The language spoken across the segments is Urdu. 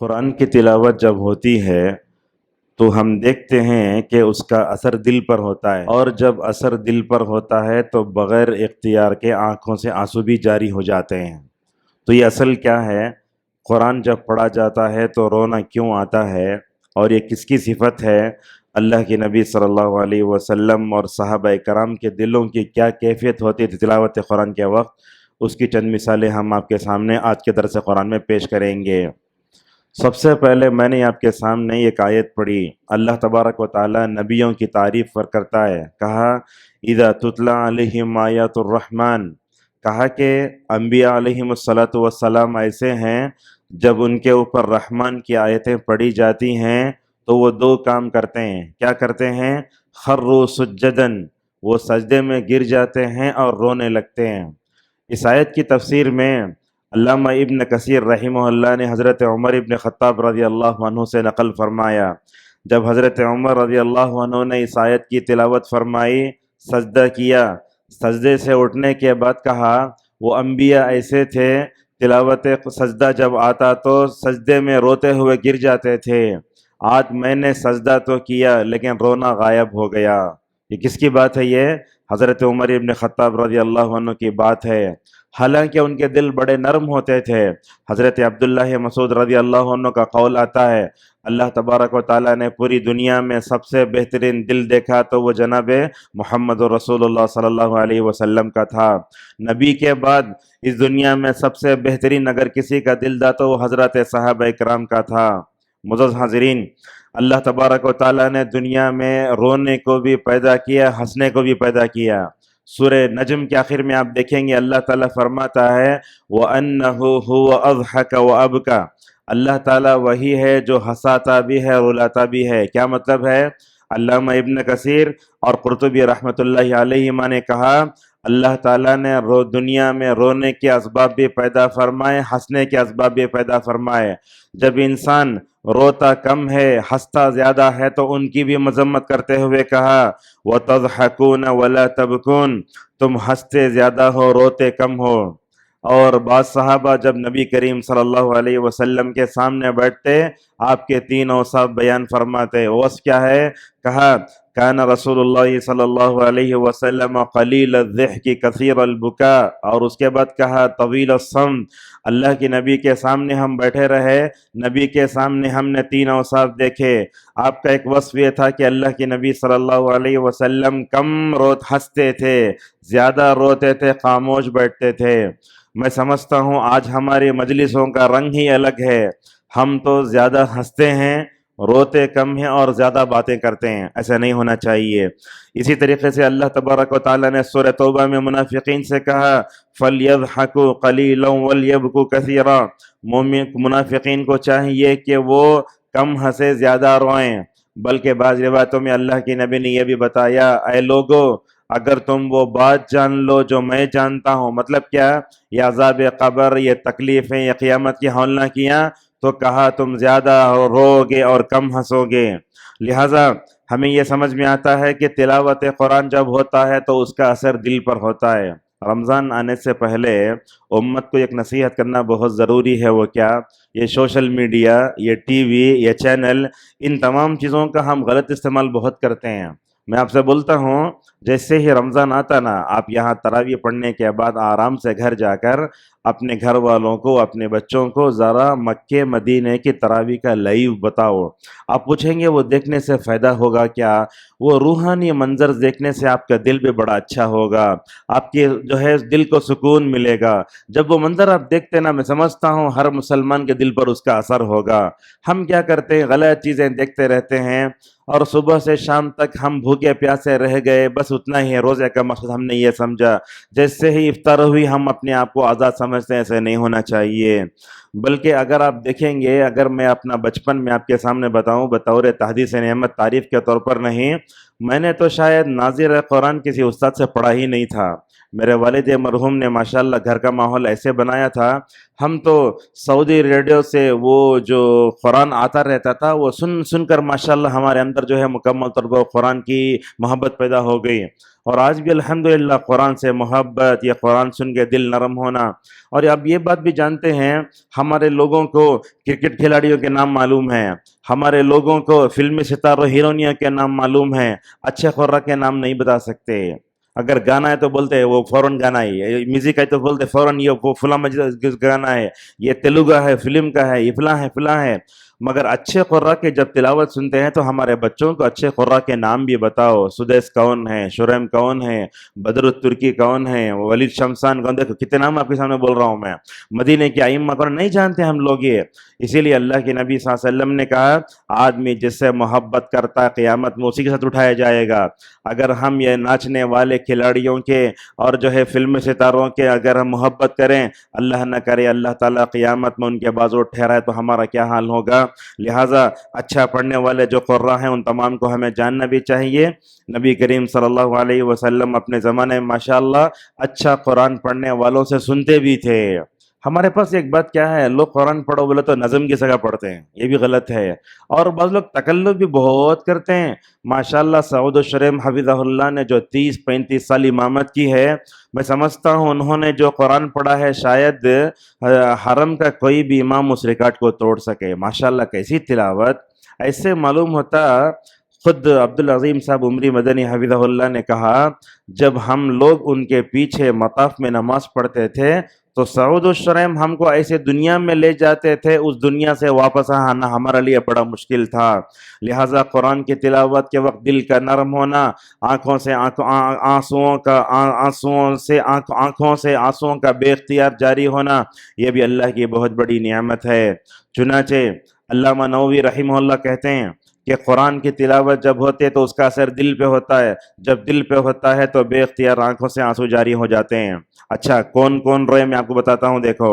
قرآن کی تلاوت جب ہوتی ہے تو ہم دیکھتے ہیں کہ اس کا اثر دل پر ہوتا ہے، اور جب اثر دل پر ہوتا ہے تو بغیر اختیار کے آنکھوں سے آنسو بھی جاری ہو جاتے ہیں۔ تو یہ اصل کیا ہے؟ قرآن جب پڑھا جاتا ہے تو رونا کیوں آتا ہے، اور یہ کس کی صفت ہے؟ اللہ کے نبی صلی اللہ علیہ وسلم اور صحابہ کرام کے دلوں کی کیا کیفیت ہوتی تھی تلاوت قرآن کے وقت، اس کی چند مثالیں ہم آپ کے سامنے آج کے درس قرآن میں پیش کریں گے۔ سب سے پہلے میں نے آپ کے سامنے ایک آیت پڑھی۔ اللہ تبارک و تعالی نبیوں کی تعریف کرتا ہے، کہا اذا تتلا علیہم آیات الرحمن، کہا کہ انبیاء علیہم الصلاۃ والسلام ایسے ہیں جب ان کے اوپر رحمان کی آیتیں پڑھی جاتی ہیں تو وہ دو کام کرتے ہیں۔ کیا کرتے ہیں؟ خروا سجدن، وہ سجدے میں گر جاتے ہیں اور رونے لگتے ہیں۔ اس آیت کی تفسیر میں علامہ ابن کثیر رحمہ اللہ نے حضرت عمر ابن خطاب رضی اللہ عنہ سے نقل فرمایا، جب حضرت عمر رضی اللہ عنہ نے اس آیت کی تلاوت فرمائی، سجدہ کیا، سجدے سے اٹھنے کے بعد کہا وہ انبیاء ایسے تھے تلاوت سجدہ جب آتا تو سجدے میں روتے ہوئے گر جاتے تھے، آج میں نے سجدہ تو کیا لیکن رونا غائب ہو گیا۔ یہ کس کی بات ہے؟ یہ حضرت عمر ابن خطاب رضی اللہ عنہ کی بات ہے۔ حالانکہ ان کے دل بڑے نرم ہوتے تھے۔ حضرت عبداللہ مسعود رضی اللہ عنہ کا قول آتا ہے، اللہ تبارک و تعالیٰ نے پوری دنیا میں سب سے بہترین دل دیکھا تو وہ جناب محمد رسول اللہ صلی اللہ علیہ وسلم کا تھا۔ نبی کے بعد اس دنیا میں سب سے بہترین اگر کسی کا دل تھا تو وہ حضرت صحابہ کرام کا تھا۔ معزز حاضرین، اللہ تبارک و تعالیٰ نے دنیا میں رونے کو بھی پیدا کیا، ہنسنے کو بھی پیدا کیا۔ سورہ نجم کے آخر میں آپ دیکھیں گے اللہ تعالیٰ فرماتا ہے وَأَنَّهُ هُوَ أَضْحَكَ وَأَبْكَى، اللہ تعالیٰ وہی ہے جو ہنساتا بھی ہے، رلاتا بھی ہے۔ کیا مطلب ہے؟ علامہ ابن کثیر اور قرطبی رحمۃ اللہ علیہما نے کہا اللہ تعالیٰ نے دنیا میں رونے کے اسباب بھی پیدا فرمائے، ہنسنے کے اسباب بھی پیدا فرمائے۔ جب انسان روتا کم ہے، ہنستا زیادہ ہے تو ان کی بھی مذمت کرتے ہوئے کہا وَتَضْحَكُونَ وَلَا تَبْكُونَ، تم ہنستے زیادہ ہو، روتے کم ہو۔ اور بعض صحابہ جب نبی کریم صلی اللہ علیہ وسلم کے سامنے بیٹھتے آپ کے تین اوصاف بیان فرماتے۔ اوصاف کیا ہے؟ کہا کان رسول اللہ صلی اللہ علیہ وسلم قلیل الضحک کثیر البکاء، اور اس کے بعد کہا طویل الصمت۔ اللہ کے نبی کے سامنے ہم بیٹھے رہے، نبی کے سامنے ہم نے تین اوصاف دیکھے۔ آپ کا ایک وصف یہ تھا کہ اللہ کے نبی صلی اللہ علیہ وسلم کم ہنستے تھے، زیادہ روتے تھے، خاموش بیٹھتے تھے۔ میں سمجھتا ہوں آج ہماری مجلسوں کا رنگ ہی الگ ہے، ہم تو زیادہ ہنستے ہیں، روتے کم ہیں اور زیادہ باتیں کرتے ہیں۔ ایسا نہیں ہونا چاہیے۔ اسی طریقے سے اللہ تبارک و تعالیٰ نے سورہ توبہ میں منافقین سے کہا فَلْيَضْحَكُوا قَلِيلًا وَلْيَبْكُوا كَثِيرًا، منافقین کو چاہیے کہ وہ کم ہنسے، زیادہ روئیں۔ بلکہ بعض روایتوں میں اللہ کے نبی نے یہ بھی بتایا اے لوگو اگر تم وہ بات جان لو جو میں جانتا ہوں، مطلب کیا؟ یہ عذاب قبر، یہ تکلیفیں، یہ قیامت کی ہولناکیاں، تو کہا تم زیادہ رو گے اور کم ہنسو گے۔ لہٰذا ہمیں یہ سمجھ میں آتا ہے کہ تلاوت قرآن جب ہوتا ہے تو اس کا اثر دل پر ہوتا ہے۔ رمضان آنے سے پہلے امت کو ایک نصیحت کرنا بہت ضروری ہے۔ وہ کیا؟ یہ سوشل میڈیا، یہ ٹی وی، یہ چینل، ان تمام چیزوں کا ہم غلط استعمال بہت کرتے ہیں۔ میں آپ سے بولتا ہوں جیسے ہی رمضان آتا نا، آپ یہاں تراویح پڑھنے کے بعد آرام سے گھر جا کر اپنے گھر والوں کو، اپنے بچوں کو ذرا مکے مدینے کی تراویح کا لائیو بتاؤ۔ آپ پوچھیں گے وہ دیکھنے سے فائدہ ہوگا کیا؟ وہ روحانی منظر دیکھنے سے آپ کا دل بھی بڑا اچھا ہوگا، آپ کے دل کو سکون ملے گا۔ جب وہ منظر آپ دیکھتے نا، میں سمجھتا ہوں ہر مسلمان کے دل پر اس کا اثر ہوگا۔ ہم کیا کرتے ہیں؟ غلط چیزیں دیکھتے رہتے ہیں اور صبح سے شام تک ہم بھوکے پیاسے رہ گئے، بس اتنا ہی ہے۔ روزے کا مقصد ہم نے یہ سمجھا، جیسے ہی افطار ہوئی ہم اپنے آپ کو آزاد سمجھتے ہیں۔ ایسے نہیں ہونا چاہیے۔ بلکہ اگر آپ دیکھیں گے، اگر میں اپنا بچپن میں آپ کے سامنے بتاؤں بطور تحدیث نعمت تعریف کے طور پر نہیں، میں نے تو شاید ناظر قرآن کسی استاد سے پڑھا ہی نہیں تھا، میرے والد مرحوم نے ماشاءاللہ گھر کا ماحول ایسے بنایا تھا، ہم تو سعودی ریڈیو سے وہ جو قرآن آتا رہتا تھا وہ سن سن کر ماشاءاللہ ہمارے اندر جو ہے مکمل طور پر قرآن کی محبت پیدا ہو گئی، اور آج بھی الحمدللہ قرآن سے محبت، یہ قرآن سن کے دل نرم ہونا۔ اور اب یہ بات بھی جانتے ہیں، ہمارے لوگوں کو کرکٹ کھلاڑیوں کے نام معلوم ہیں، ہمارے لوگوں کو فلمی ستاروں ہیرونیوں کے نام معلوم ہیں، اچھے خورا کے نام نہیں بتا سکتے۔ اگر گانا ہے تو بولتے ہیں وہ فوراً گانا ہے، میوزک ہے تو بولتے فوراً یہ وہ فلاں گانا ہے، یہ تیلگو ہے، فلم کا ہے، یہ فلاں ہے فلاں ہے۔ مگر اچھے قرآ کے جب تلاوت سنتے ہیں تو ہمارے بچوں کو اچھے قرآ کے نام بھی بتاؤ، سدیس کون ہے، شریم کون ہے، بدر الترکی کون ہے، ولید شمسان کون، دیکھو کتنے نام آپ کے سامنے بول رہا ہوں میں، مدینے کی ائمہ کون نہیں جانتے ہم لوگ یہ۔ اسی لیے اللہ کے نبی صلی اللہ علیہ وسلم نے کہا آدمی جس سے محبت کرتا ہے قیامت میں اسی کے ساتھ اٹھایا جائے گا۔ اگر ہم یہ ناچنے والے کھلاڑیوں کے اور جو ہے فلم ستاروں کے اگر ہم محبت کریں، اللہ نہ کرے اللہ تعالیٰ قیامت میں ان کے بازو ٹھہرائے تو ہمارا کیا حال ہوگا۔ لہٰذا اچھا پڑھنے والے جو قراء ہیں ان تمام کو ہمیں جاننا بھی چاہیے۔ نبی کریم صلی اللہ علیہ وسلم اپنے زمانے میں ماشاءاللہ اچھا قرآن پڑھنے والوں سے سنتے بھی تھے۔ ہمارے پاس ایک بات کیا ہے، لوگ قرآن پڑھو بولے تو نظم کی جگہ پڑھتے ہیں، یہ بھی غلط ہے، اور بعض لوگ تکلف بھی بہت کرتے ہیں۔ ماشاءاللہ سعود الشریم حفظہ اللہ نے جو 30-35 سال امامت کی ہے، میں سمجھتا ہوں انہوں نے جو قرآن پڑھا ہے شاید حرم کا کوئی بھی امام اس ریکارڈ کو توڑ سکے۔ ماشاءاللہ کیسی تلاوت، ایسے معلوم ہوتا۔ خود عبدالعظیم صاحب عمری مدنی حفظہ اللہ نے کہا جب ہم لوگ ان کے پیچھے مطاف میں نماز پڑھتے تھے تو سعود الشریم ہم کو ایسے دنیا میں لے جاتے تھے، اس دنیا سے واپس آنا ہمارے لیے بڑا مشکل تھا۔ لہٰذا قرآن کی تلاوت کے وقت دل کا نرم ہونا، آنکھوں سے آنسوؤں کا بے اختیار جاری ہونا، یہ بھی اللہ کی بہت بڑی نعمت ہے۔ چنانچہ علامہ نووی رحمہ اللہ کہتے ہیں کہ قرآن کی تلاوت جب ہوتی ہے تو اس کا اثر دل پہ ہوتا ہے، جب دل پہ ہوتا ہے تو بے اختیار آنکھوں سے آنسو جاری ہو جاتے ہیں۔ اچھا کون کون روئے میں آپ کو بتاتا ہوں، دیکھو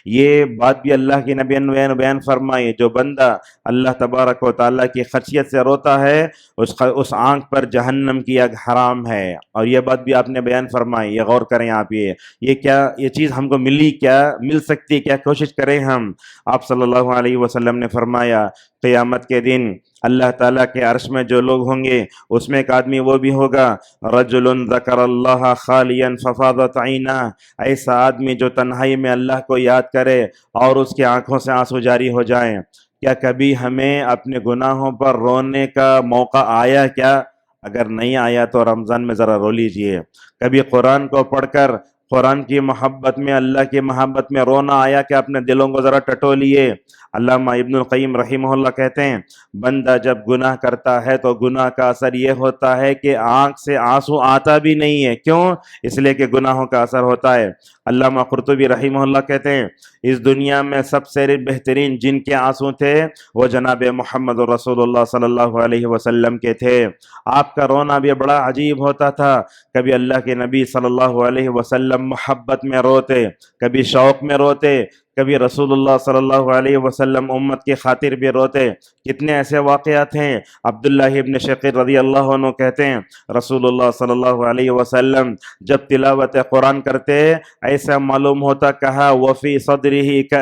یہ بات بھی اللہ کی نبی نے بیان فرمائی، جو بندہ اللہ تبارک و تعالیٰ کی خشیت سے روتا ہے اس آنکھ پر جہنم کی آگ حرام ہے، اور یہ بات بھی آپ نے بیان فرمائی۔ یہ غور کریں آپ، یہ کیا یہ چیز ہم کو ملی، کیا مل سکتی، کیا کوشش کریں ہم۔ آپ صلی اللہ علیہ وسلم نے فرمایا قیامت کے دن اللہ تعالیٰ کے عرش میں جو لوگ ہوں گے اس میں ایک آدمی وہ بھی ہوگا رجل ذکر اللہ خالیا ففاضت عینہ، ایسا آدمی جو تنہائی میں اللہ کو یاد کرے اور اس کی آنکھوں سے آنسو جاری ہو جائیں۔ کیا کبھی ہمیں اپنے گناہوں پر رونے کا موقع آیا کیا؟ اگر نہیں آیا تو رمضان میں ذرا رو لیجئے۔ کبھی قرآن کو پڑھ کر قرآن کی محبت میں، اللہ کی محبت میں رونا آیا کہ اپنے دلوں کو ذرا ٹٹو لیے۔ علامہ ابن القیم رحمہ اللہ کہتے ہیں بندہ جب گناہ کرتا ہے تو گناہ کا اثر یہ ہوتا ہے کہ آنکھ سے آنسو آتا بھی نہیں ہے، کیوں؟ اس لیے کہ گناہوں کا اثر ہوتا ہے۔ علامہ قرطبی رحمہ اللہ کہتے ہیں اس دنیا میں سب سے بہترین جن کے آنسو تھے وہ جناب محمد رسول اللہ صلی اللہ علیہ وسلم کے تھے۔ آپ کا رونا بھی بڑا عجیب ہوتا تھا، کبھی اللہ کے نبی صلی اللہ علیہ وسلم محبت میں روتے، کبھی شوق میں روتے، کبھی رسول اللہ صلی اللہ علیہ وسلم امت کی خاطر بھی روتے۔ کتنے ایسے واقعات ہیں۔ عبداللہ ابن شقیق رضی اللہ عنہ کہتے ہیں رسول اللہ صلی اللہ علیہ وسلم جب تلاوت قرآن کرتے ایسا معلوم ہوتا کہا وفی صدرہ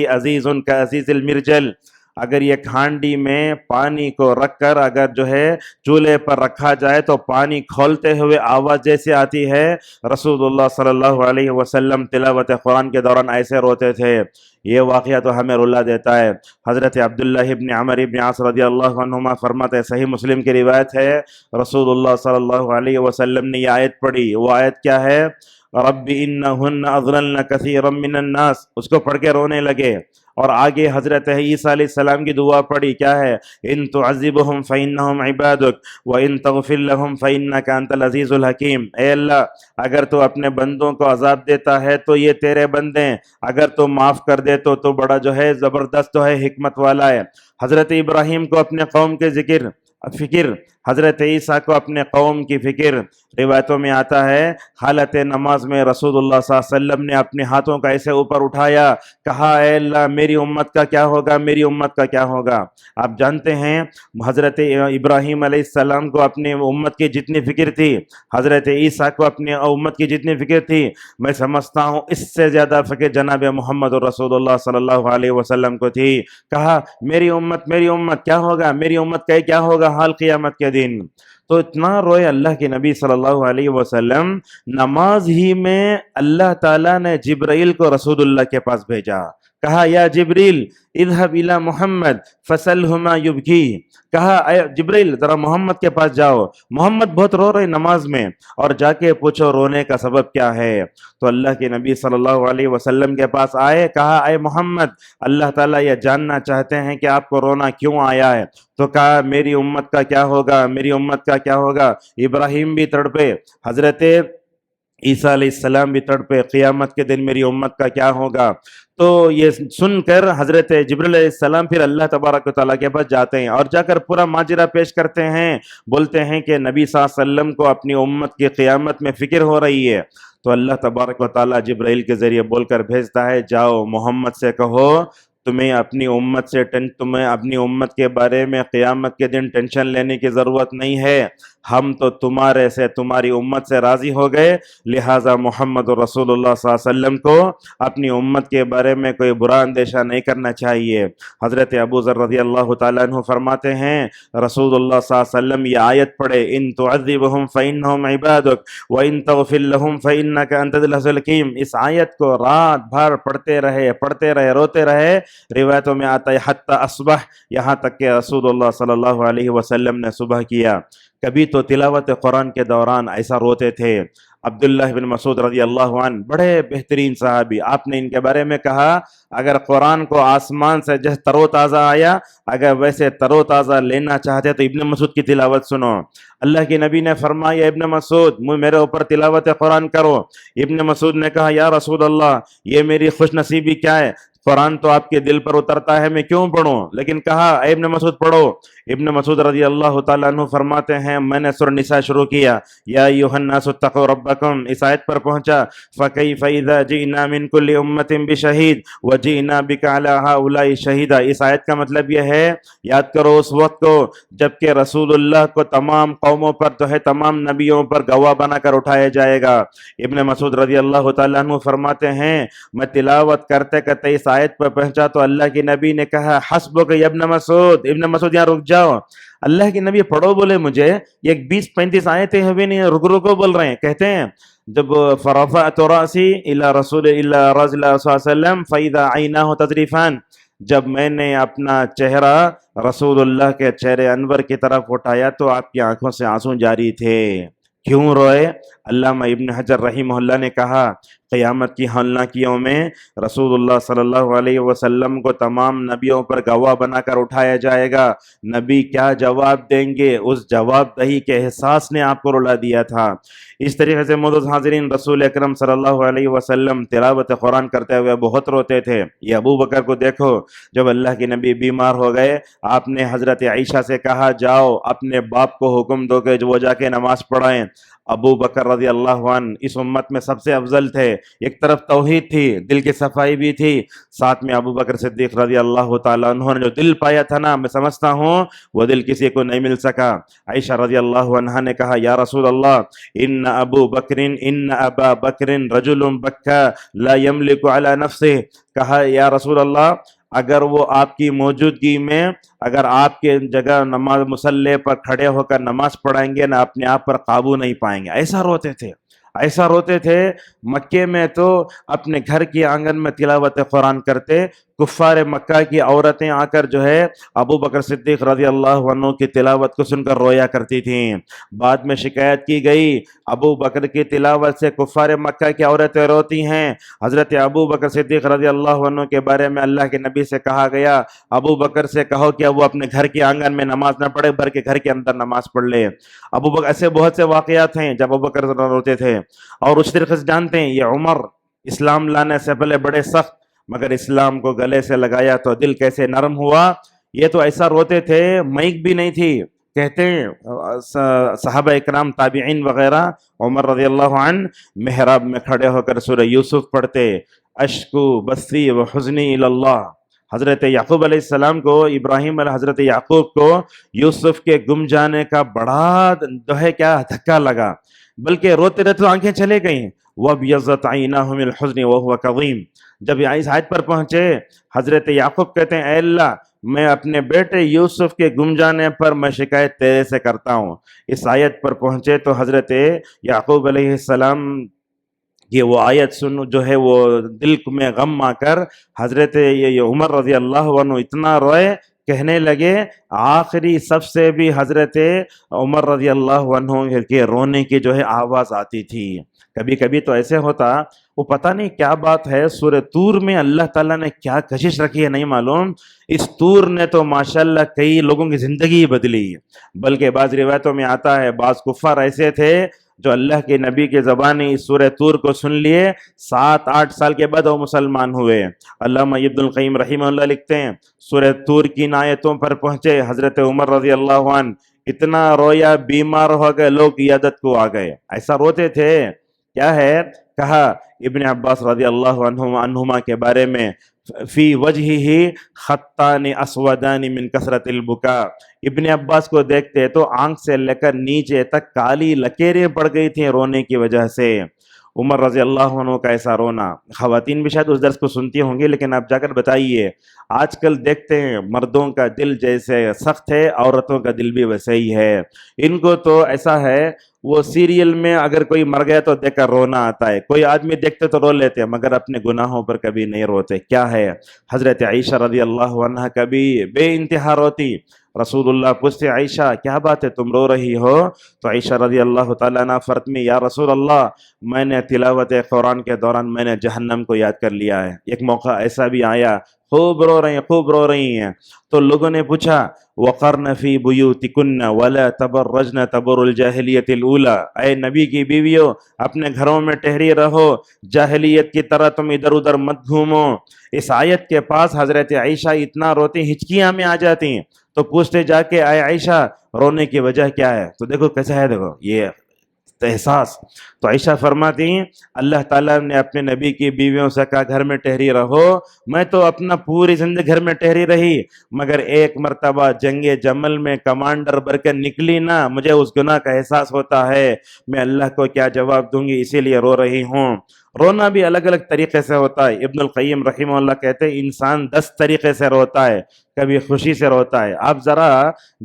عزیز کعزیز المرجل، اگر یہ کھانڈی میں پانی کو رکھ کر اگر جو ہے چولہے پر رکھا جائے تو پانی کھولتے ہوئے آواز جیسے آتی ہے، رسول اللہ صلی اللہ علیہ وسلم تلاوت قرآن کے دوران ایسے روتے تھے۔ یہ واقعہ تو ہمیں رلا دیتا ہے۔ حضرت عبداللہ ابن عمر ابن عاص رضی اللہ عنہما فرماتے ہیں، صحیح مسلم کی روایت ہے، رسول اللہ صلی اللہ علیہ وسلم نے یہ آیت پڑھی۔ وہ آیت کیا ہے؟ رب انہن اضللن کثیرا من الناس، اس کو پڑھ کے رونے لگے۔ اور آگے حضرت عیسیٰ علیہ السلام کی دعا پڑھی، کیا ہے؟ ان تعذبہم فإنہم عبادک وإن تغفر لہم فإنک انت العزیز الحکیم، اے اللہ اگر تو اپنے بندوں کو عذاب دیتا ہے تو یہ تیرے بندے ہیں، اگر تو معاف کر دے تو بڑا جو ہے زبردست تو ہے، حکمت والا ہے۔ حضرت ابراہیم کو اپنے قوم کے ذکر فکر حضرت عیسیٰ کو اپنے قوم کی فکر، روایتوں میں آتا ہے حالت نماز میں رسول اللہ صلی اللہ علیہ وسلم نے اپنے ہاتھوں کا ایسے اوپر اٹھایا، کہا اے اللہ میری امت کا کیا ہوگا، میری امت کا کیا ہوگا۔ آپ جانتے ہیں حضرت ابراہیم علیہ السلام کو اپنی امت کی جتنی فکر تھی، حضرت عیسیٰ کو اپنی امت کی جتنی فکر تھی، میں سمجھتا ہوں اس سے زیادہ فکر جناب محمد رسول اللہ صلی اللہ علیہ وسلم کو تھی۔ کہا میری امت کیا ہوگا، میری امت کا کیا ہوگا حال قیامت کے دن۔ تو اتنا روئے اللہ کے نبی صلی اللہ علیہ وسلم، نماز ہی میں اللہ تعالیٰ نے جبرائیل کو رسول اللہ کے پاس بھیجا، کہا یا جبریل اذهب الى محمد فسلہ ما یبکی، کہا اے جبریل ذرا محمد کے پاس جاؤ، محمد بہت رو رہے نماز میں، اور جا کے پوچھو رونے کا سبب کیا ہے۔ تو اللہ کے نبی صلی اللہ علیہ وسلم کے پاس آئے، کہا اے محمد اللہ تعالیٰ یہ جاننا چاہتے ہیں کہ آپ کو رونا کیوں آیا ہے۔ تو کہا میری امت کا کیا ہوگا، میری امت کا کیا ہوگا۔ ابراہیم بھی تڑپے، حضرت عیسیٰ علیہ السلام بھی تڑپے، قیامت کے دن میری امت کا کیا ہوگا۔ تو یہ سن کر حضرت جبریل علیہ السلام پھر اللہ تبارک و تعالیٰ کے پاس جاتے ہیں اور جا کر پورا ماجرا پیش کرتے ہیں، بولتے ہیں کہ نبی صلی اللہ علیہ وسلم کو اپنی امت کی قیامت میں فکر ہو رہی ہے۔ تو اللہ تبارک و تعالیٰ جبرائیل کے ذریعے بول کر بھیجتا ہے جاؤ محمد سے کہو تمہیں اپنی امت کے بارے میں قیامت کے دن ٹینشن لینے کی ضرورت نہیں ہے، ہم تو تمہاری امت سے راضی ہو گئے، لہٰذا محمد رسول اللہ صلی اللہ علیہ وسلم کو اپنی امت کے بارے میں کوئی برا اندیشہ نہیں کرنا چاہیے۔ حضرت ابو ذر رضی اللہ تعالیٰ عنہ فرماتے ہیں رسول اللہ صلی اللہ علیہ وسلم یہ آیت پڑھے ان تعذبہم فإنہم عبادک وإن تغفر لہم فإنک انت العزیز الحکیم، اس آیت کو رات بھر پڑھتے رہے روتے رہے، روایتوں میں آتا ہے حتی اصبح، یہاں تک کہ رسول اللہ صلی اللہ علیہ وسلم نے صبح کیا۔ کبھی تو تلاوت قرآن کے دوران ایسا روتے تھے۔ عبداللہ بن مسعود رضی اللہ عنہ بڑے بہترین صحابی، آپ نے ان کے بارے میں کہا اگر قرآن کو آسمان سے جیسے تر و تازہ آیا، اگر ویسے تر و تازہ لینا چاہتے تو ابن مسعود کی تلاوت سنو۔ اللہ کے نبی نے فرمایا ابن مسعود میرے اوپر تلاوت قرآن کرو۔ ابن مسعود نے کہا یا رسول اللہ یہ میری خوش نصیبی کیا ہے، قرآن تو آپ کے دل پر اترتا ہے میں کیوں پڑھوں، لیکن کہا اے ابن مسعود پڑھو۔ ابن مسعود رضی اللہ تعالیٰ عنہ فرماتے ہیں میں نے سورہ نساء شروع کیا، یا ایھا الناس اتقوا ربکم، اس آیت پر پہنچا فکیف اذا جئنا من کل امۃ بشہید وجئنا بک علی ہؤلاء شہیدا۔ اس آیت کا مطلب یہ ہے یاد کرو اس وقت کو جب کہ رسول اللہ کو تمام قوموں پر تو ہے تمام نبیوں پر گواہ بنا کر اٹھایا جائے گا۔ ابن مسعود رضی اللہ تعالیٰ عنہ فرماتے ہیں میں تلاوت کرتے کرتے اس آیت پر پہنچا تو اللہ کے نبی نے کہا حسبک یا ابن مسعود، ابن مسعود یہاں رک جاؤ، اللہ کے نبی پڑھو بولے مجھے، یہ 20-35 آیتیں ہوئی نہیں، رکو بول رہے ہیں۔ کہتے ہیں جب فرفعت رأسی الی رسول اللہ صلی اللہ علیہ وسلم فاذا عیناہ تذریفان، جب میں نے اپنا چہرہ رسول اللہ کے چہرے انور کی طرف اٹھایا تو آپ کی آنکھوں سے آنسو جاری تھے۔ کیوں روئے؟ علامہ ابن حجر رحمہ اللہ نے کہا قیامت کی ہولناکیوں میں رسول اللہ صلی اللہ علیہ وسلم کو تمام نبیوں پر گواہ بنا کر اٹھایا جائے گا، نبی کیا جواب دیں گے اس جواب دہی کے احساس نے آپ کو رلا دیا تھا۔ اس طریقے سے معزز حاضرین رسول اکرم صلی اللہ علیہ وسلم تلاوت قرآن کرتے ہوئے بہت روتے تھے۔ یہ ابو بکر کو دیکھو جب اللہ کے نبی بیمار ہو گئے آپ نے حضرت عائشہ سے کہا جاؤ اپنے باپ کو حکم دو کہ وہ جا کے نماز پڑھائیں۔ ابو بکر رضی اللہ عنہ اس امت میں سب سے افضل تھے، ایک طرف توحید تھی، دل کی صفائی بھی تھی، ساتھ میں ابو بکر صدیق رضی اللہ تعالیٰ عنہ نے جو دل پایا تھا نا میں سمجھتا ہوں وہ دل کسی کو نہیں مل سکا۔ عائشہ رضی اللہ عنہا نے کہا یا رسول اللہ ان ابا بکر رجل بکا لا یملک علی نفسہ، کہا یا رسول اللہ اگر وہ آپ کی موجودگی میں اگر آپ کے جگہ نماز مصلی پر کھڑے ہو کر نماز پڑھائیں گے نہ اپنے آپ پر قابو نہیں پائیں گے۔ ایسا روتے تھے مکے میں تو اپنے گھر کی آنگن میں تلاوت قرآن کرتے، کفار مکہ کی عورتیں آ کر جو ہے ابو بکر صدیق رضی اللہ عنہ کی تلاوت کو سن کر رویا کرتی تھیں۔ بعد میں شکایت کی گئی ابو بکر کی تلاوت سے کفار مکہ کی عورتیں روتی ہیں۔ حضرت ابو بکر صدیق رضی اللہ عنہ کے بارے میں اللہ کے نبی سے کہا گیا ابو بکر سے کہو کہ وہ اپنے گھر کے آنگن میں نماز نہ پڑھے بلکہ گھر کے اندر نماز پڑھ لے۔ ابو بکر ایسے بہت سے واقعات ہیں جب ابو بکر روتے تھے۔ اور اس طریقے سے جانتے ہیں یہ عمر اسلام لانے سے پہلے بڑے سخت، مگر اسلام کو گلے سے لگایا تو دل کیسے نرم ہوا۔ یہ تو ایسا روتے تھے، مائک بھی نہیں تھی، کہتے ہیں صحابہ اکرام تابعین وغیرہ، عمر رضی اللہ عنہ محراب میں کھڑے ہو کر سورہ یوسف پڑھتے، اشکو بثی و حزنی اللہ. حضرت یعقوب علیہ السلام کو، حضرت یعقوب کو یوسف کے گم جانے کا بڑا دھکا لگا، بلکہ روتے رہتے آنکھیں چلے گئیں. وَابْيَضَّتْ عَيْنَاهُ مِنَ الْحُزْنِ وَهُوَ كَظِيمٌ. جب اس آیت پر پہنچے، حضرت یعقوب کہتے ہیں اے اللہ، میں اپنے بیٹے یوسف کے گم جانے پر میں شکایت تیرے سے کرتا ہوں. اس آیت پر پہنچے تو حضرت یعقوب علیہ السلام یہ وہ آیت سن جو ہے وہ دل میں غم آ کر حضرت عمر رضی اللہ عنہ اتنا روئے، کہنے لگے آخری سب سے بھی حضرت عمر رضی اللہ عنہ کے رونے کی جو ہے آواز آتی تھی. کبھی کبھی تو ایسے ہوتا، وہ پتہ نہیں کیا بات ہے، سورہ طور میں اللہ تعالیٰ نے کیا کشش رکھی ہے نہیں معلوم. اس طور نے تو ماشاءاللہ کئی لوگوں کی زندگی بدلی، بلکہ بعض روایتوں میں آتا ہے بعض کفار ایسے تھے جو اللہ کے نبی کے زبانی سورہ طور کو سن لیے، 7-8 سال کے بعد وہ مسلمان ہوئے. علامہ ابن القیم رحمہ اللہ لکھتے ہیں سورہ طور کی ان آیتوں پر پہنچے حضرت عمر رضی اللہ عنہ اتنا رویا، بیمار ہو گئے، لوگ عیادت کو آ گئے. ایسا روتے تھے. کیا ہے؟ کہا ابن عباس رضی اللہ عنہما کے بارے میں فی وجہہ خطان اسودان من کثرت البکا. ابن عباس کو دیکھتے تو آنکھ سے لے کر نیچے تک کالی لکیریں پڑ گئی تھیں رونے کی وجہ سے. عمر رضی اللہ عنہ کا ایسا رونا. خواتین بھی شاید اس درس کو سنتی ہوں گی، لیکن آپ جا کر بتائیے، آج کل دیکھتے ہیں مردوں کا دل جیسے سخت ہے، عورتوں کا دل بھی ویسے ہی ہے. ان کو تو ایسا ہے، وہ سیریل میں اگر کوئی مر گیا تو دیکھ کر رونا آتا ہے، کوئی آدمی دیکھتے تو رو لیتے ہیں، مگر اپنے گناہوں پر کبھی نہیں روتے. کیا ہے؟ حضرت عائشہ رضی اللہ عنہ کبھی بے انتہا روتی. رسول اللہ پوچھتے عائشہ کیا بات ہے تم رو رہی ہو؟ تو عائشہ رضی اللہ تعالیٰ عنہ فرماتی یا رسول اللہ، میں نے تلاوت قرآن کے دوران میں نے جہنم کو یاد کر لیا ہے. ایک موقع ایسا بھی آیا، خوب رو رہی ہیں. تو لوگوں نے پوچھا وَقَرْنَ فِي بُيُوتِكُنَّ وَلَا تَبَرَّجْنَ تَبَرُّجَ الْجَاهِلِيَّةِ الْأُولَى. اے نبی کی بیویوں، اپنے گھروں میں ٹھہری رہو، جاہلیت کی طرح تم ادھر ادھر مت گھومو. اس آیت کے پاس حضرت عائشہ اتنا روتی، ہچکیاں میں آ جاتی. تو پوچھتے جا کے اے عائشہ رونے کی وجہ کیا ہے؟ تو دیکھو کیسا ہے، دیکھو یہ احساس. تو عائشہ فرماتی ہیں اللہ تعالیٰ نے اپنے نبی کی بیویوں سے کہا گھر میں ٹھہری رہو. میں تو اپنا پوری زندگی گھر میں ٹھہری رہی، مگر ایک مرتبہ جنگ جمل میں کمانڈر بن کر نکلی نا، مجھے اس گناہ کا احساس ہوتا ہے، میں اللہ کو کیا جواب دوں گی، اسی لیے رو رہی ہوں. رونا بھی الگ الگ طریقے سے ہوتا ہے. ابن القیم رحمہ اللہ کہتے ہیں انسان 10 طریقے سے روتا ہے. کبھی خوشی سے روتا ہے. آپ ذرا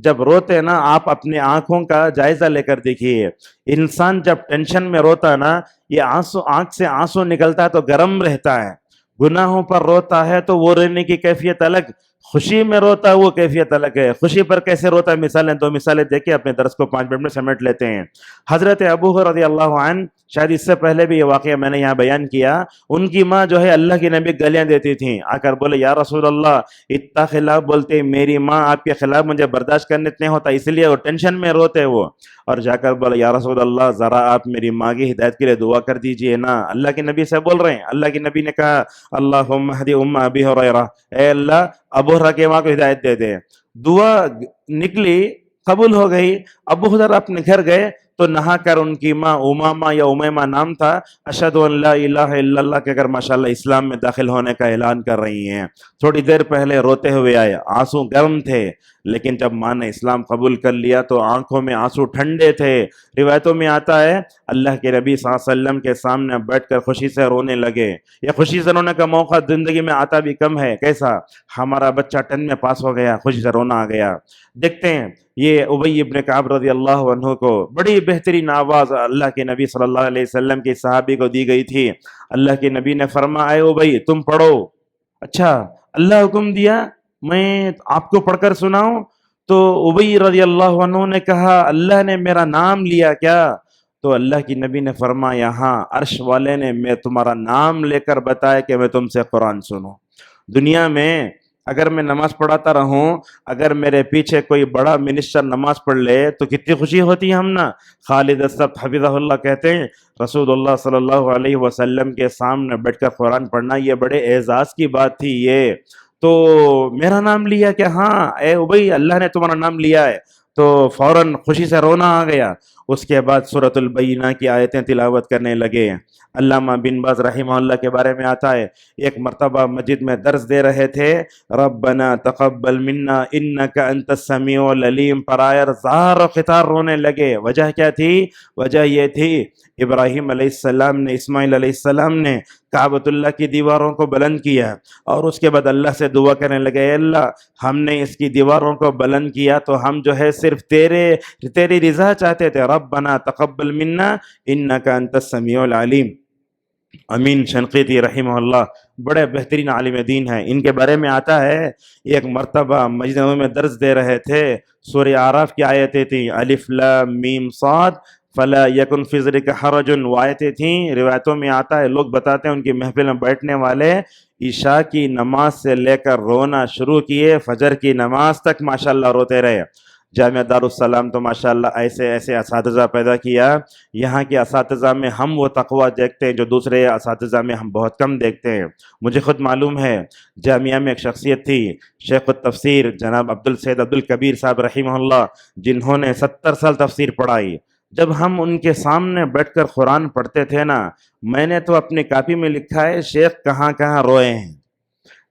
جب روتے نا، آپ اپنے آنکھوں کا جائزہ لے کر دیکھیے. انسان جب ٹینشن میں روتا ہے نا، یہ آنکھ سے آنسو نکلتا ہے تو گرم رہتا ہے. گناہوں پر روتا ہے تو وہ رونے کی کیفیت الگ، خوشی میں روتا ہے وہ کیفیت الگ ہے. خوشی پر کیسے روتا ہے؟ 2 مثالیں دیکھیں، اپنے درس کو 5 منٹ میں سمیٹ لیتے ہیں. حضرت ابو رضی اللہ عنہ، شاید اس سے پہلے بھی یہ واقعہ میں نے یہاں بیان کیا، ان کی ماں جو ہے اللہ کی نبی گالیاں دیتی تھیں. آ کر بولے یا رسول اللہ، اتنا خلاف بولتے، میری ماں آپ کے خلاف مجھے برداشت کرنے نہیں ہوتا، اس لیے وہ ٹینشن میں روتے وہ. اور جا کر بولے یا رسول اللہ ذرا آپ میری ماں کی ہدایت کے لیے دعا کر دیجئے نا. اللہ کے نبی سے بول رہے ہیں. اللہ کے نبی نے کہا اللہم اہدی ام ابی ہریرہ، اے اللہ ابو ہریرہ کے ماں کو ہدایت دے دے. دعا نکلی، قبول ہو گئی. ابو ہریرہ اپنے گھر گئے تو نہا کر ان کی ماں امامہ یا امیمہ نام تھا، اشہد ان لا الہ الا اللہ کہہ کر ماشاءاللہ اسلام میں داخل ہونے کا اعلان کر رہی ہیں. تھوڑی دیر پہلے روتے ہوئے آئے، آنسو گرم تھے، لیکن جب ماں نے اسلام قبول کر لیا تو آنکھوں میں آنسو ٹھنڈے تھے. روایتوں میں آتا ہے اللہ کے نبی صلی اللہ علیہ وسلم کے سامنے بیٹھ کر خوشی سے رونے لگے. یہ خوشی سے رونے کا موقع زندگی میں آتا بھی کم ہے. کیسا؟ ہمارا بچہ 10 میں پاس ہو گیا، خوشی سے رونا آ گیا. دیکھتے ہیں یہ ابی ابن کعب رضی اللہ عنہ کو بڑی بہترین آواز اللہ کے نبی صلی اللہ علیہ وسلم کے صحابی کو دی گئی تھی. اللہ کے نبی نے فرمایا اے ابی تم پڑھو. اچھا اللہ حکم دیا میں آپ کو پڑھ کر سناؤں؟ تو ابی رضی اللہ عنہ نے کہا اللہ نے میرا نام لیا کیا؟ تو اللہ کی نبی نے فرمایا ہاں، عرش والے نے میں تمہارا نام لے کر بتایا کہ میں تم سے قرآن سنوں. دنیا میں اگر میں نماز پڑھاتا رہوں، اگر میرے پیچھے کوئی بڑا منسٹر نماز پڑھ لے تو کتنی خوشی ہوتی ہے ہم نا. خالد السبت حفظہ اللہ کہتے ہیں رسول اللہ صلی اللہ علیہ وسلم کے سامنے بیٹھ کر قرآن پڑھنا یہ بڑے اعزاز کی بات تھی. یہ تو میرا نام لیا کہ ہاں اے ابی اللہ نے تمہارا نام لیا ہے. تو فوراً خوشی سے رونا آ گیا۔ اس کے بعد سورۃ البینہ کی آیتیں تلاوت کرنے لگے۔ علامہ بن باز رحمہ اللہ کے بارے میں آتا ہے، ایک مرتبہ مسجد میں درس دے رہے تھے، ربنا تقبل منا انک انت السمیع العلیم پر آئے، زار و خطار رونے لگے۔ وجہ کیا تھی؟ وجہ یہ تھی ابراہیم علیہ السلام نے، اسماعیل علیہ السلام نے کعبۃ اللہ کی دیواروں کو بلند کیا، اور اس کے بعد اللہ سے دعا کرنے لگے، اے اللہ ہم نے اس کی دیواروں کو بلند کیا تو ہم جو ہے صرف تیری رضا چاہتے تھے، ربنا تقبل منا انک انت السمیع العلیم۔ امین شنقیطی رحمہ اللہ بڑے بہترین عالم دین ہیں، ان کے بارے میں آتا ہے ایک مرتبہ مسجد میں درس دے رہے تھے، سورہ اعراف کی آیتیں تھیں، الف لام میم صاد فلا یکن فی ذلک حرج، وہ آیتیں تھیں۔ روایتوں میں آتا ہے، لوگ بتاتے ہیں ان کی محفل میں بیٹھنے والے عشاء کی نماز سے لے کر رونا شروع کیے، فجر کی نماز تک ماشاءاللہ روتے رہے۔ جامعہ دارالسلام تو ماشاءاللہ ایسے اساتذہ پیدا کیا، یہاں کے اساتذہ میں ہم وہ تقویٰ دیکھتے ہیں جو دوسرے اساتذہ میں ہم بہت کم دیکھتے ہیں۔ مجھے خود معلوم ہے، جامعہ میں ایک شخصیت تھی، شیخ التفسیر جناب عبدالسید عبدالکبیر صاحب رحمہ اللہ، جنہوں نے 70 سال تفسیر پڑھائی۔ جب ہم ان کے سامنے بیٹھ کر قرآن پڑھتے تھے نا، میں نے تو اپنی کاپی میں لکھا ہے، شیخ کہاں کہاں روئے ہیں۔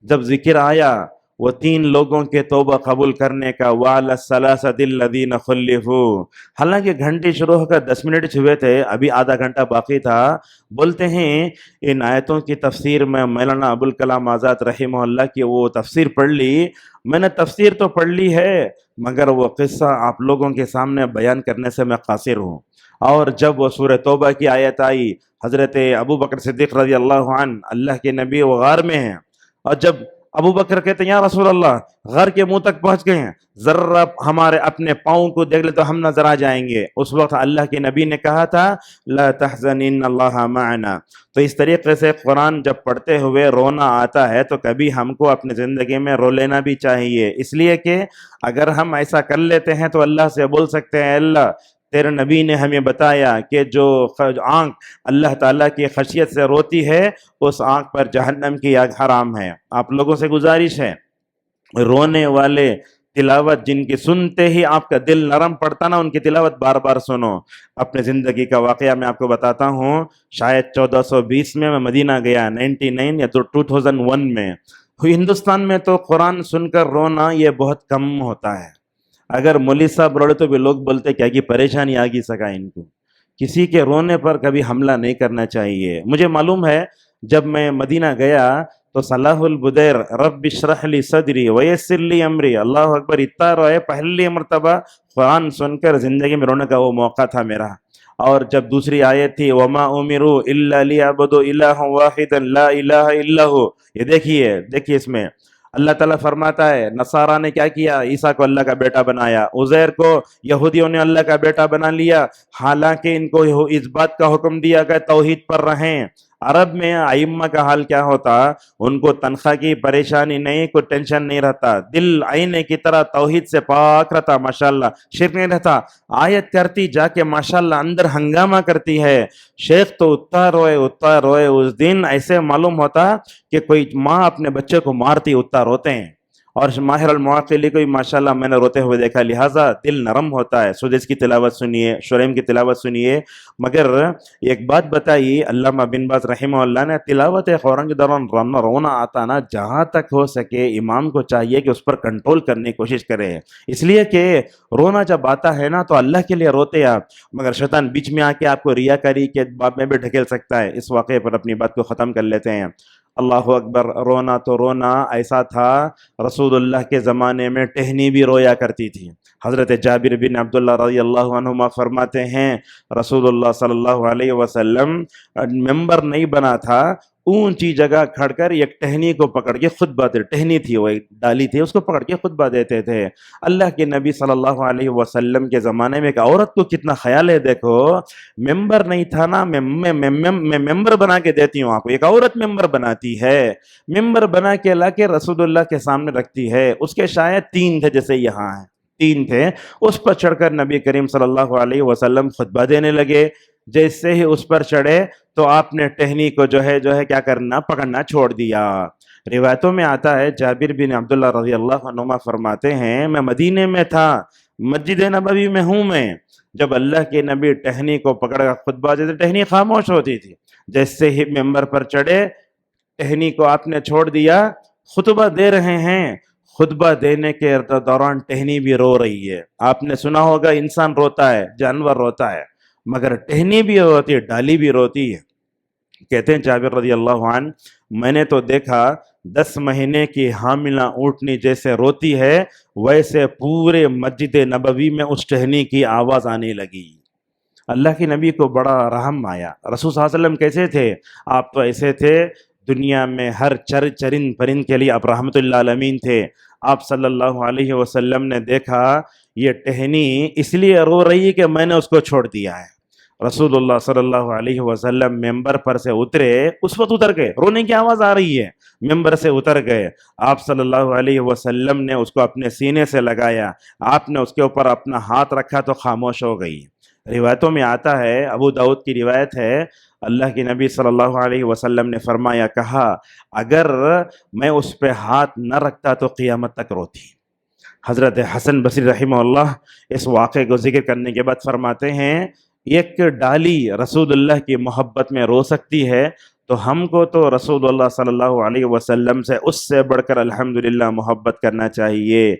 جب ذکر آیا وہ 3 لوگوں کے توبہ قبول کرنے کا، وَعَلَى الثَّلَاثَةِ الَّذِينَ خُلِّفُوا، حالانکہ گھنٹی شروع ہو کر 10 منٹ ہوئے تھے، ابھی آدھا گھنٹہ باقی تھا۔ بولتے ہیں ان آیتوں کی تفسیر میں مولانا ابوالکلام آزاد رحمہ اللہ کی وہ تفسیر پڑھ لی۔ میں نے تفسیر تو پڑھ لی ہے، مگر وہ قصہ آپ لوگوں کے سامنے بیان کرنے سے میں قاصر ہوں۔ اور جب وہ سورہ توبہ کی آیت آئی، حضرت ابو بکر صدیق رضی اللہ عنہ، اللہ کے نبی وہ غار میں ہیں، اور جب ابو بکر کہتے ہیں یا رسول اللہ غار کے منہ تک پہنچ گئے ہیں، ذرا ہمارے اپنے پاؤں کو دیکھ لے تو ہم نظر آ جائیں گے۔ اس وقت اللہ کے نبی نے کہا تھا لا تحزن ان اللہ معنا۔ تو اس طریقے سے قرآن جب پڑھتے ہوئے رونا آتا ہے تو کبھی ہم کو اپنی زندگی میں رو لینا بھی چاہیے، اس لیے کہ اگر ہم ایسا کر لیتے ہیں تو اللہ سے بول سکتے ہیں، اللہ تیرے نبی نے ہمیں بتایا کہ جو آنکھ اللہ تعالیٰ کی خشیت سے روتی ہے اس آنکھ پر جہنم کی آگ حرام ہے۔ آپ لوگوں سے گزارش ہے، رونے والے تلاوت جن کی سنتے ہی آپ کا دل نرم پڑتا نا، ان کی تلاوت بار بار سنو۔ اپنے زندگی کا واقعہ میں آپ کو بتاتا ہوں، شاید 1420 میں مدینہ گیا، 99 یا 2001 میں۔ ہندوستان میں تو قرآن سن کر رونا یہ بہت کم ہوتا ہے، اگر مولوی صاحب روڑے تو بھی لوگ بولتے کیا کہ پریشانی آگی سکا ان کو۔ کسی کے رونے پر کبھی حملہ نہیں کرنا چاہیے۔ مجھے معلوم ہے جب میں مدینہ گیا تو صلاح البدیر رب اشرح لی صدری ویسر لی امری، اللہ اکبر، اتنا روئے، پہلی مرتبہ قرآن سن کر زندگی میں رونے کا وہ موقع تھا میرا۔ اور جب دوسری آیت تھی وما امروا الا لیعبدوا الہا واحدا لا الہ الا ہو، یہ دیکھیے اس میں اللہ تعالیٰ فرماتا ہے نصارہ نے کیا کیا، عیسیٰ کو اللہ کا بیٹا بنایا، عزیر کو یہودیوں نے اللہ کا بیٹا بنا لیا، حالانکہ ان کو اس بات کا حکم دیا کہ توحید پر رہیں۔ عرب میں ائمہ کا حال کیا ہوتا، ان کو تنخواہ کی پریشانی نہیں، کوئی ٹینشن نہیں رہتا، دل آئینے کی طرح توحید سے پاک رہتا، ماشاءاللہ شرک نہیں رہتا۔ آیت کرتی جا کے ماشاءاللہ اندر ہنگامہ کرتی ہے، شیخ تو اتنا روئے، اس دن ایسے معلوم ہوتا کہ کوئی ماں اپنے بچے کو مارتی، اتنا روتے ہیں۔ اور ماہر المعقلی کو ماشاءاللہ میں نے روتے ہوئے دیکھا، لہٰذا دل نرم ہوتا ہے۔ سدس کی تلاوت سنیے، شریم کی تلاوت سنیے۔ مگر ایک بات بتائی، علامہ بن باز رحمہ اللہ نے، تلاوت قرآن کے دوران رونا آتا نا، جہاں تک ہو سکے امام کو چاہیے کہ اس پر کنٹرول کرنے کی کوشش کرے، اس لیے کہ رونا جب آتا ہے نا تو اللہ کے لیے روتے آپ، مگر شیطان بیچ میں آ کے آپ کو ریاکاری کے باب میں بھی ڈھکیل سکتا ہے۔ اس واقعے پر اپنی بات کو ختم کر لیتے ہیں۔ اللہ اکبر، رونا تو رونا ایسا تھا، رسول اللہ کے زمانے میں ٹہنی بھی رویا کرتی تھی۔ حضرت جابر بن عبداللہ رضی اللہ عنہما فرماتے ہیں رسول اللہ صلی اللہ علیہ وسلم ممبر نہیں بنا تھا، اونچی جگہ کھڑ کر ایک ٹہنی کو پکڑ کے خطبہ دیتے، ٹہنی تھی وہ ایک ڈالی تھی، اس کو پکڑ کے خطبہ دیتے تھے۔ اللہ کے نبی صلی اللہ علیہ وسلم کے زمانے میں ایک عورت کو کتنا خیال ہے، دیکھو ممبر نہیں تھا نا، میں ممبر بنا کے دیتی ہوں آپ کو، ایک عورت ممبر بناتی ہے، ممبر بنا کے لا کے رسول اللہ کے سامنے رکھتی ہے۔ اس کے شاید 3 تھے، جیسے یہاں ہیں 3 تھے، اس پر چڑھ کر نبی کریم صلی اللہ علیہ وسلم خطبہ دینے لگے۔ جیسے ہی اس پر چڑھے تو آپ نے ٹہنی کو جو ہے کیا کرنا، پکڑنا چھوڑ دیا۔ روایتوں میں آتا ہے جابر بن عبداللہ رضی اللہ عنہما فرماتے ہیں میں مدینے میں تھا، مسجد نبوی میں ہوں میں، جب اللہ کے نبی ٹہنی کو پکڑ کر خطبہ دیتے تھے، ٹہنی خاموش ہوتی تھی، جیسے ہی ممبر پر چڑھے ٹہنی کو آپ نے چھوڑ دیا، خطبہ دے رہے ہیں، خطبہ دینے کے دوران ٹہنی بھی رو رہی ہے۔ آپ نے سنا ہوگا انسان روتا ہے، جانور روتا ہے، مگر ٹہنی بھی روتی ہے، ڈالی بھی روتی ہے۔ کہتے ہیں جابر رضی اللہ عنہ، میں نے تو دیکھا 10 مہینے کی حاملہ اونٹنی جیسے روتی ہے، ویسے پورے مسجد نبوی میں اس ٹہنی کی آواز آنے لگی۔ اللہ کے نبی کو بڑا رحم آیا۔ رسول صلی اللہ علیہ وسلم کیسے تھے؟ آپ تو ایسے تھے، دنیا میں ہر چرند پرند کے لیے آپ رحمت اللہ عالمین تھے۔ آپ صلی اللہ علیہ وسلم نے دیکھا یہ ٹہنی اس لیے رو رہی ہے کہ میں نے اس کو چھوڑ دیا ہے۔ رسول اللہ صلی اللہ علیہ وسلم ممبر پر سے اترے، اس وقت اتر گئے، رونے کی آواز آ رہی ہے، ممبر سے اتر گئے، آپ صلی اللہ علیہ وسلم نے اس کو اپنے سینے سے لگایا، آپ نے اس کے اوپر اپنا ہاتھ رکھا تو خاموش ہو گئی۔ روایتوں میں آتا ہے، ابو داؤد کی روایت ہے، اللہ کے نبی صلی اللہ علیہ وسلم نے فرمایا، کہا اگر میں اس پہ ہاتھ نہ رکھتا تو قیامت تک روتی۔ حضرت حسن بصری رحمہ اللہ اس واقعے کو ذکر کرنے کے بعد فرماتے ہیں، ایک ڈالی رسول اللہ کی محبت میں رو سکتی ہے تو ہم کو تو رسول اللہ صلی اللہ علیہ وسلم سے اس سے بڑھ کر الحمدللہ محبت کرنا چاہیے۔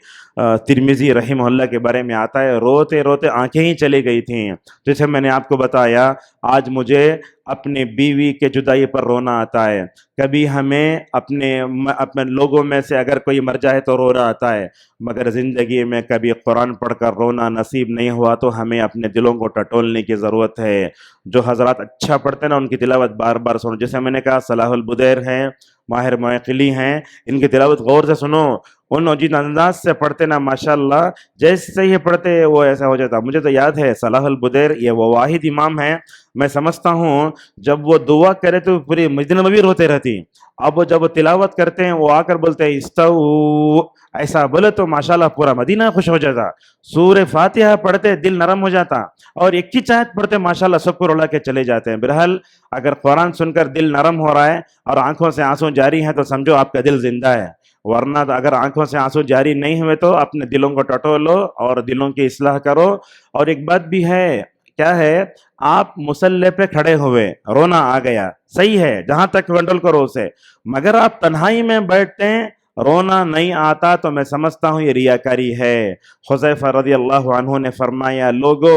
ترمذی رحمہ اللہ کے بارے میں آتا ہے، روتے روتے آنکھیں ہی چلی گئی تھیں۔ جیسے میں نے آپ کو بتایا، آج مجھے اپنے بیوی کے جدائی پر رونا آتا ہے، کبھی ہمیں اپنے لوگوں میں سے اگر کوئی مر جائے تو رونا آتا ہے، مگر زندگی میں کبھی قرآن پڑھ کر رونا نصیب نہیں ہوا تو ہمیں اپنے دلوں کو ٹٹولنے کی ضرورت ہے۔ جو حضرات اچھا پڑھتے ہیں نا، ان کی تلاوت بار بار سنو، جیسے میں نے کہا صلاح البدیر ہیں، ماہر معقلی ہیں، ان کی تلاوت غور سے سنو، ان جن انداز سے پڑھتے نا ماشاءاللہ، جیسے ہی پڑھتے وہ ایسا ہو جاتا۔ مجھے تو یاد ہے صلاح البدیر یہ وہ واحد امام ہے، میں سمجھتا ہوں جب وہ دعا کرے تو پوری مسجد نبوی روتے رہتی، اب وہ جب وہ تلاوت کرتے ہیں وہ آ کر بولتے ہیں استو، ایسا بولے تو ماشاءاللہ پورا مدینہ خوش ہو جاتا۔ سورہ فاتحہ پڑھتے دل نرم ہو جاتا، اور ایک ہی چاہت پڑھتے ماشاءاللہ سب کو رلا کے چلے جاتے ہیں۔ بہرحال اگر قرآن سن کر دل نرم ہو رہا ہے اور آنکھوں سے آنسو جاری ہیں تو سمجھو آپ کا دل زندہ ہے، ورنہ اگر آنکھوں سے آنسو جاری نہیں ہوئے تو اپنے دلوں کو ٹٹولو اور دلوں کی اصلاح کرو۔ اور ایک بات بھی ہے، کیا ہے، آپ مصلی پہ کھڑے ہوئے، رونا آ گیا، صحیح ہے، جہاں تک کنٹرول کرو اسے، مگر آپ تنہائی میں بیٹھتے ہیں، رونا نہیں آتا تو میں سمجھتا ہوں یہ ریاکاری ہے۔ حذیفہ رضی اللہ عنہ نے فرمایا، لوگو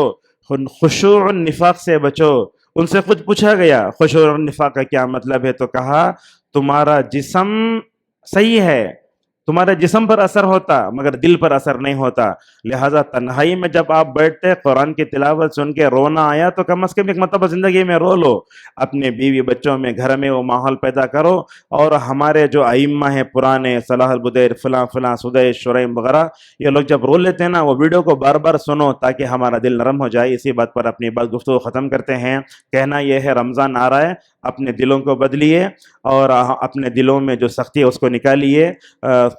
خشوع النفاق سے بچو۔ ان سے خود پوچھا گیا خشوع النفاق کا کیا مطلب ہے، تو کہا تمہارا جسم صحیح ہے، تمہارے جسم پر اثر ہوتا مگر دل پر اثر نہیں ہوتا، لہٰذا تنہائی میں جب آپ بیٹھتے قرآن کی تلاوت سن کے رونا آیا تو کم از کم ایک مرتبہ زندگی میں رو لو، اپنے بیوی بچوں میں گھر میں وہ ماحول پیدا کرو۔ اور ہمارے جو ائمہ ہیں پرانے، صلاح البدیر فلاں فلاں سدیش شریم وغیرہ، یہ لوگ جب رو لیتے ہیں نا، وہ ویڈیو کو بار بار سنو تاکہ ہمارا دل نرم ہو جائے۔ اسی بات پر اپنی بات گفتگو ختم کرتے ہیں، کہنا یہ ہے رمضان آ رہا ہے، اپنے دلوں کو بدلیے اور اپنے دلوں میں جو سختی ہے اس کو نکالیے۔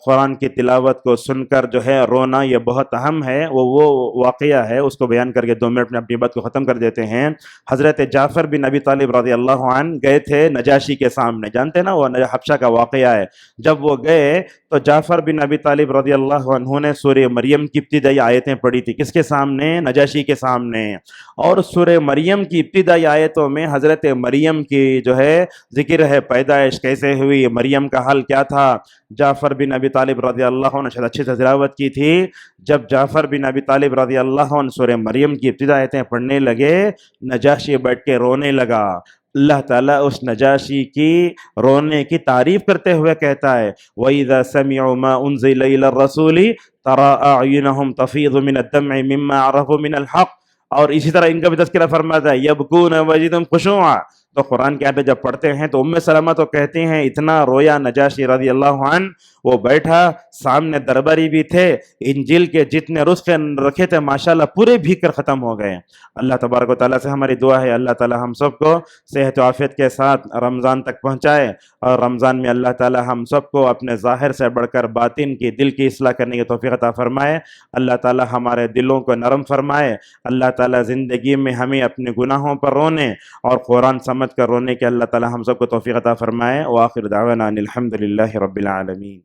قرآن کی تلاوت کو سن کر جو ہے رونا یہ بہت اہم ہے، وہ واقعہ ہے، اس کو بیان کر کے 2 منٹ میں اپنی بات کو ختم کر دیتے ہیں۔ حضرت جعفر بن ابی طالب رضی اللہ عنہ گئے تھے نجاشی کے سامنے، جانتے ہیں نا وہ حبشہ کا واقعہ ہے۔ جب وہ گئے تو جعفر بن ابی طالب رضی اللہ عنہ نے سورہ مریم کی ابتدائی آیتیں پڑھی تھی، کس کے سامنے؟ نجاشی کے سامنے۔ اور سورہ مریم کی ابتدائی آیتوں میں حضرت مریم کی جو ہے ذکر ہے، پیدائش کیسے ہوئی، مریم کا حال کیا تھا۔ جعفر بن ابی طالب رضی اللہ عنہ نے اچھے سے تلاوت کی تھی۔ جب جعفر بن ابی طالب رضی اللہ عنہ سورہ مریم کی ابتدائی آیتیں پڑھنے لگے، نجاشی بیٹھ کے رونے لگا۔ اللہ تعالیٰ اس نجاشی کی رونے کی تعریف کرتے ہوئے کہتا ہے، وَإِذَا سَمِعُوا مَا أُنزِلَ إِلَى الرَّسُولِ تَرَىٰ أَعْيُنَهُمْ تَفِيضُ مِنَ الدَّمْعِ مِمَّا عَرَفُوا مِنَ الْحَقِّ، اور اسی طرح ان کا بھی تذکرہ فرماتا ہے، يَبْكُونَ وَيَزِيدُهُمْ خُشُوعًا۔ تو قرآن کی آیتیں جب پڑھتے ہیں تو ام سلمہ تو کہتے ہیں اتنا رویا نجاشی رضی اللہ عنہ، وہ بیٹھا، سامنے درباری بھی تھے، انجیل کے جتنے نسخے رکھے تھے ماشاءاللہ پورے بھیگ کر ختم ہو گئے۔ اللہ تبارک و تعالیٰ سے ہماری دعا ہے اللہ تعالیٰ ہم سب کو صحت و عافیت کے ساتھ رمضان تک پہنچائے، اور رمضان میں اللہ تعالیٰ ہم سب کو اپنے ظاہر سے بڑھ کر باطن کی، دل کی اصلاح کرنے کی توفیق عطا فرمائے۔ اللہ تعالیٰ ہمارے دلوں کو نرم فرمائے۔ اللہ تعالیٰ زندگی میں ہمیں اپنے گناہوں پر رونے اور قرآن سمجھ کر رونے کے اللہ تعالیٰ ہم سب کو توفیق عطا فرمائے۔ وآخر دعوانا ان الحمد للہ رب العالمین۔